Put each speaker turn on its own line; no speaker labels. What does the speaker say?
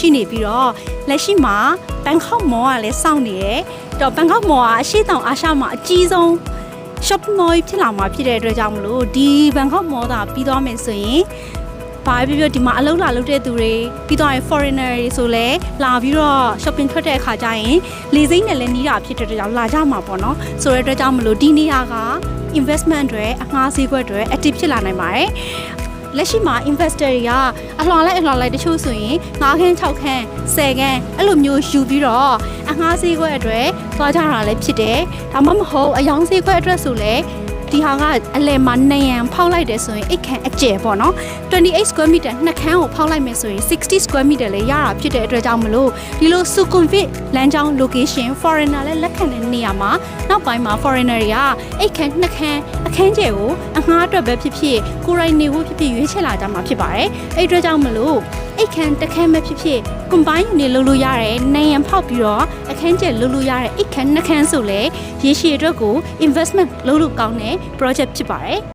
ရှိနေပြီးတော့လက်ရှိမှာဘန်ကောက်မော်ကလည်းစောင့်နေတယ်တော့ဘန်ကောက်မော်ကအရှိတောင်အာရှမှာအကြီးဆုံး shopping mall ဖြစ်လာမှာဖြစ်တဲ့အတွက်ကြောင့်မလို့ဒီဘန်ကောက်မော်သာပြီးသွားမယ်ဆိုရင်ဘာပဲပြောဒီမှာအလုပ်လာလုပ်တဲ့သူတွေပြီးတော့ foreigner တွေဆိုလဲလာပြီးတော့ shopping ထွက်တဲ့အခါကျရင်လေစိမ့်နဲ့လည်းနီးတာဖြစ်တဲ့အတွက်ကြောင့်လာကြမှာပေါ့နော်ဆိုတဲ့အတွက်ကြောင့်မလို့ဒီနေရာက investment တွေအငှားဈေးကွက်တွေ active ဖြစ်လာနိုင်ပါတယ်လက်ရှိမှာ investor တွေကအလှော်လိုက်တချို့ဆိုရင်9ခန်း6ခန်း10ခန်းအဲ့လိုမျိုးယူပြီးတော့အငှားဈေးကွက်အတွက်သွားကြတာလည်းဖြစ်တယ်ဒါမှမဟုတ်အယောင်ဈေးကွက်အတွက်ဆိုလဲဒီဟာကအလဲမှာနယံဖောက်လိုက်တယ်ဆိုရင်8ခန်းအကျယ်ပေါ့နော်28 square meter နှစ်ခန်းကိုဖောက်လိုက်မယ်ဆိုရင်60 square meter လည်းရတာဖြစ်တဲ့အတွက်ကြောင့်မလို့ဒီလို Sukhumvit လမ်းကြောင်း location foreigner လည်းလက်ခံတဲ့နေရာမှာနောက်ပိုင်းမှာ foreigner တွေက8ခန်းနှစ်ခန်းအခန်းကျယ်ကိုအငှားအတွက်ပဲဖြစ်ဖြစ်ကိုယ်တိုင်နေဖို့ဖြစ်ဖြစ်ရွေးချယ်လာကြမှာဖြစ်ပါတယ်အဲ့အတွက်ကြောင့်မလို့8ခန်းတစ်ခန်းပဲဖြစ်ဖြစ် combine နေလုပ်လို့ရတယ်နယံဖောက်ပြီးတော့အခန်းကျယ်လုပ်လို့ရတဲ့8ခန်းနှစ်ခန်းဆိုလဲရေရှည်အတွက်ကို investment လုပ်လို့ကောင်းတဲ့ project ဖြစ်ပါတယ်